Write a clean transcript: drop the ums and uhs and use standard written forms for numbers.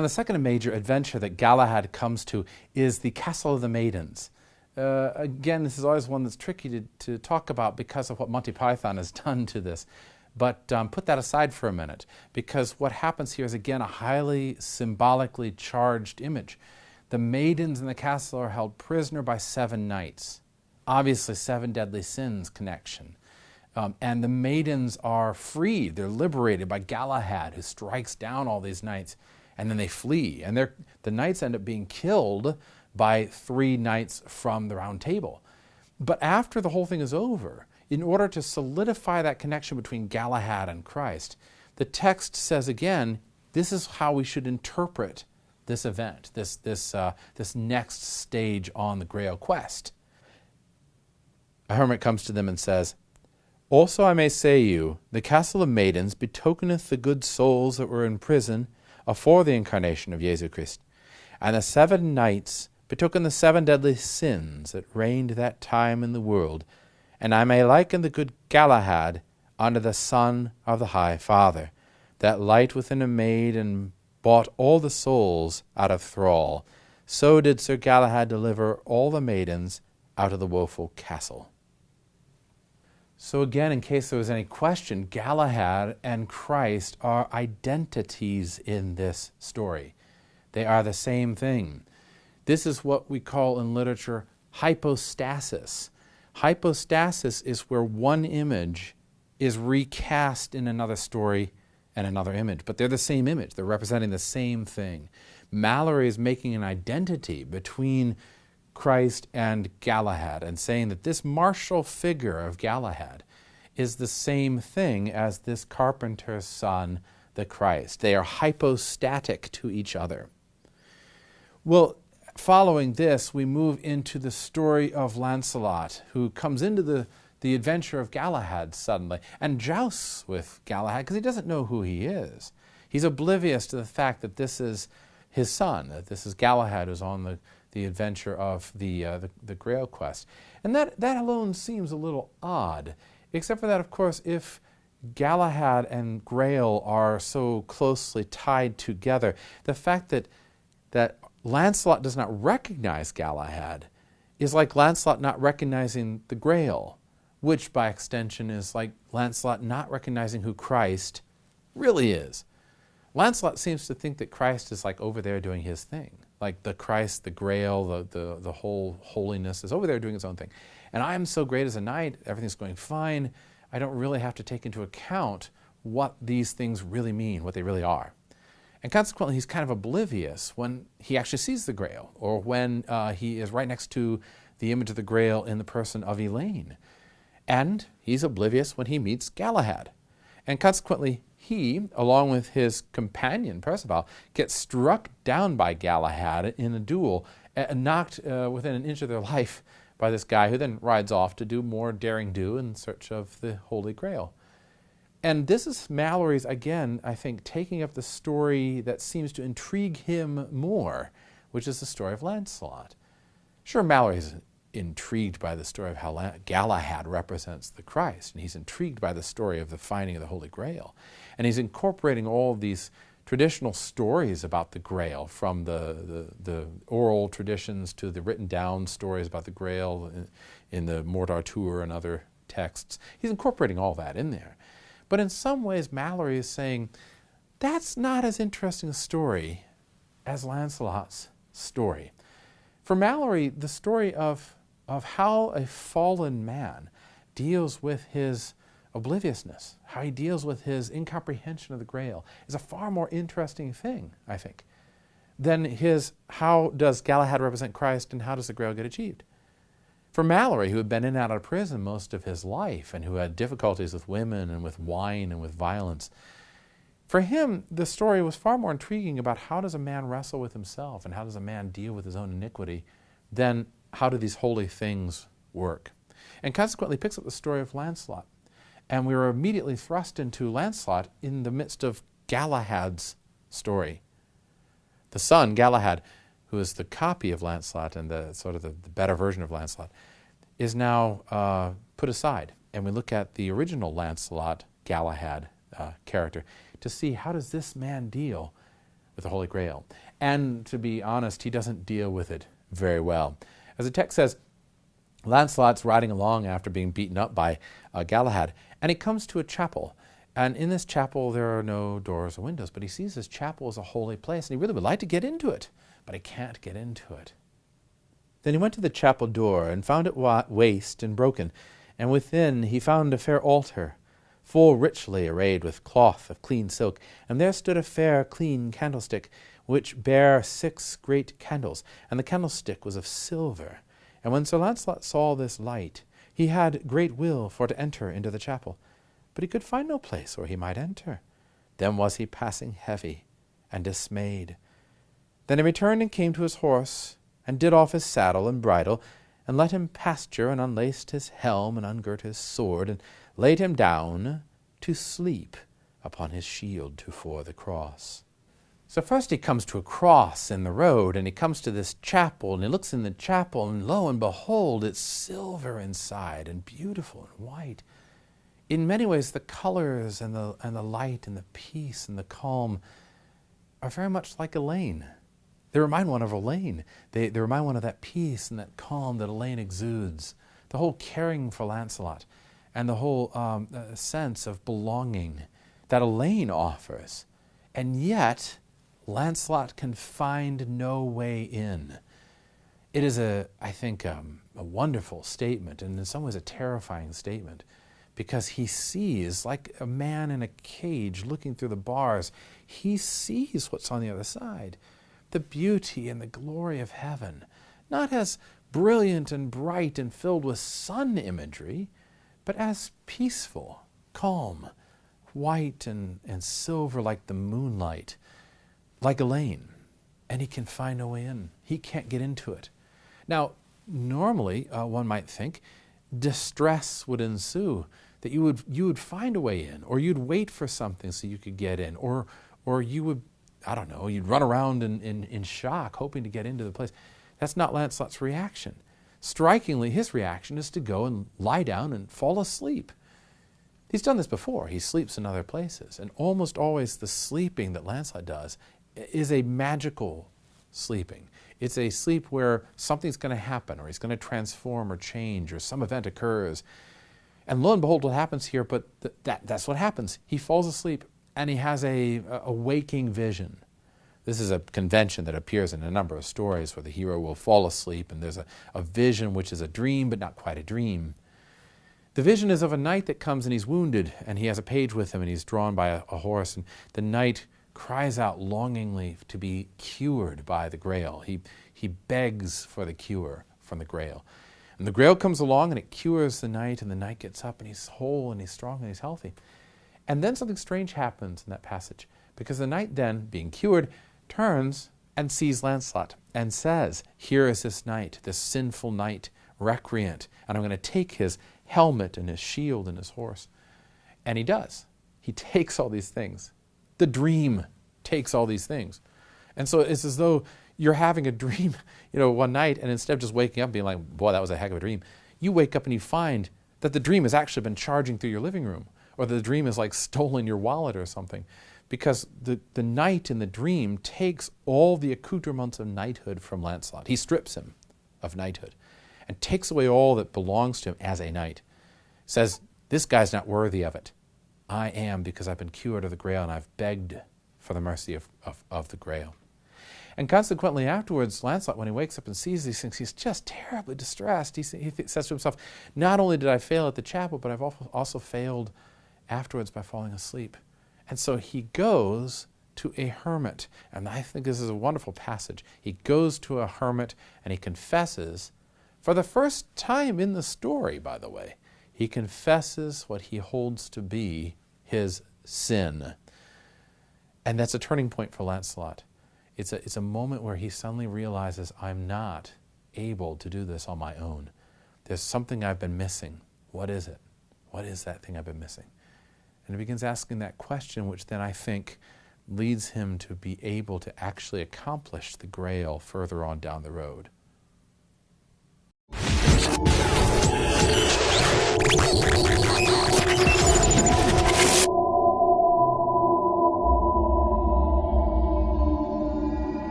Now, the second major adventure that Galahad comes to is the Castle of the Maidens. Again, this is always one that's tricky to talk about because of what Monty Python has done to this. But put that aside for a minute, because what happens here is, again, a highly symbolically charged image. The maidens in the castle are held prisoner by 7 knights. Obviously, 7 deadly sins connection. And the maidens are freed. They're liberated by Galahad, who strikes down all these knights, and then they flee. And the knights end up being killed by 3 knights from the Round Table. But after the whole thing is over, in order to solidify that connection between Galahad and Christ, the text says again, this is how we should interpret this event, this next stage on the Grail quest. A hermit comes to them and says, "Also I may say you, the Castle of Maidens betokeneth the good souls that were in prison afore the incarnation of Jesu Christ, and the 7 knights betoken the 7 deadly sins that reigned that time in the world, and I may liken the good Galahad unto the Son of the High Father, that light within a maid and bought all the souls out of thrall. So did Sir Galahad deliver all the maidens out of the woeful castle." So again, in case there was any question, Galahad and Christ are identities in this story. They are the same thing. This is what we call in literature hypostasis. Hypostasis is where one image is recast in another story and another image, but they're the same image. They're representing the same thing. Mallory is making an identity between Christ and Galahad and saying that this martial figure of Galahad is the same thing as this carpenter's son, the Christ. They are hypostatic to each other. Well, following this, we move into the story of Lancelot, who comes into the adventure of Galahad suddenly and jousts with Galahad because he doesn't know who he is. He's oblivious to the fact that this is his son, that this is Galahad who's on the adventure of the Grail quest. And that alone seems a little odd, except for that, of course, if Galahad and Grail are so closely tied together, the fact that Lancelot does not recognize Galahad is like Lancelot not recognizing the Grail, which by extension is like Lancelot not recognizing who Christ really is. Lancelot seems to think that Christ is like over there doing his thing. Like the Christ, the Grail, the whole holiness is over there doing its own thing. And I am so great as a knight, everything's going fine, I don't really have to take into account what these things really mean, what they really are. And consequently, he's kind of oblivious when he actually sees the Grail, or when he is right next to the image of the Grail in the person of Elaine. And he's oblivious when he meets Galahad. And consequently, he, along with his companion, Percival, gets struck down by Galahad in a duel, knocked within an inch of their life by this guy who then rides off to do more daring do in search of the Holy Grail. And this is Mallory's, again, I think, taking up the story that seems to intrigue him more, which is the story of Lancelot. Sure, Mallory's intrigued by the story of how Galahad represents the Christ, and he's intrigued by the story of the finding of the Holy Grail. And he's incorporating all of these traditional stories about the Grail, from the oral traditions to the written down stories about the Grail in the Morte and other texts. He's incorporating all that in there. But in some ways, Mallory is saying, that's not as interesting a story as Lancelot's story. For Mallory, the story of how a fallen man deals with his obliviousness, how he deals with his incomprehension of the Grail, is a far more interesting thing, I think, than his how does Galahad represent Christ and how does the Grail get achieved. For Mallory, who had been in and out of prison most of his life and who had difficulties with women and with wine and with violence, for him, the story was far more intriguing about how does a man wrestle with himself and how does a man deal with his own iniquity than how do these holy things work. And consequently picks up the story of Lancelot. And we were immediately thrust into Lancelot in the midst of Galahad's story. The son, Galahad, who is the copy of Lancelot and the sort of the better version of Lancelot, is now put aside. And we look at the original Lancelot, Galahad character, to see how does this man deal with the Holy Grail. And to be honest, he doesn't deal with it very well. As the text says, Lancelot's riding along after being beaten up by Galahad, and he comes to a chapel. And in this chapel, there are no doors or windows, but he sees this chapel as a holy place, and he really would like to get into it, but he can't get into it. Then he went to the chapel door and found it waste and broken, and within he found a fair altar, full richly arrayed with cloth of clean silk, and there stood a fair clean candlestick, which bare 6 great candles, and the candlestick was of silver. And when Sir Lancelot saw this light, he had great will for to enter into the chapel, but he could find no place where he might enter. Then was he passing heavy and dismayed. Then he returned and came to his horse, and did off his saddle and bridle, and let him pasture, and unlaced his helm, and ungirt his sword, and laid him down to sleep upon his shield tofore the cross. So first he comes to a cross in the road, and he comes to this chapel, and he looks in the chapel, and lo and behold, it's silver inside, and beautiful and white. In many ways, the colors and the light and the peace and the calm are very much like Elaine. They remind one of Elaine. They remind one of that peace and that calm that Elaine exudes. The whole caring for Lancelot and the whole sense of belonging that Elaine offers. And yet, Lancelot can find no way in. It is, I think, a wonderful statement, and in some ways a terrifying statement, because he sees, like a man in a cage looking through the bars, he sees what's on the other side. The beauty and the glory of heaven, not as brilliant and bright and filled with sun imagery, but as peaceful, calm, white and silver like the moonlight, like Elaine. And he can find no way in. He can't get into it. Now, normally, one might think, distress would ensue, that you would find a way in, or you'd wait for something so you could get in, or you would, I don't know, you'd run around in shock, hoping to get into the place. That's not Lancelot's reaction. Strikingly, his reaction is to go and lie down and fall asleep. He's done this before. He sleeps in other places, and almost always the sleeping that Lancelot does is a magical sleeping. It's a sleep where something's going to happen, or he's going to transform or change, or some event occurs. And lo and behold, what happens here, but that's what happens. He falls asleep, and he has a waking vision. This is a convention that appears in a number of stories where the hero will fall asleep, and there's a vision which is a dream, but not quite a dream. The vision is of a knight that comes, and he's wounded, and he has a page with him, and he's drawn by a horse, and the knight cries out longingly to be cured by the Grail. He begs for the cure from the Grail. And the Grail comes along and it cures the knight, and the knight gets up and he's whole and he's strong and he's healthy. And then something strange happens in that passage, because the knight then, being cured, turns and sees Lancelot and says, "Here is this knight, this sinful knight, recreant, and I'm going to take his helmet and his shield and his horse." And he does. He takes all these things. The dream takes all these things. And so it's as though you're having a dream, one night, and instead of just waking up and being like, boy, that was a heck of a dream, you wake up and you find that the dream has actually been charging through your living room, or the dream has like stolen your wallet or something, because the knight in the dream takes all the accoutrements of knighthood from Lancelot. He strips him of knighthood and takes away all that belongs to him as a knight. Says, this guy's not worthy of it. I am, because I've been cured of the Grail and I've begged for the mercy of the Grail. And consequently afterwards, Lancelot, when he wakes up and sees these things, he's just terribly distressed. He says to himself, not only did I fail at the chapel, but I've also failed afterwards by falling asleep. And so he goes to a hermit. And I think this is a wonderful passage. He goes to a hermit and he confesses, for the first time in the story, by the way, he confesses what he holds to be his sin. And that's a turning point for Lancelot. It's a moment where he suddenly realizes, I'm not able to do this on my own. There's something I've been missing. What is it? What is that thing I've been missing? And he begins asking that question, which then I think leads him to be able to actually accomplish the Grail further on down the road.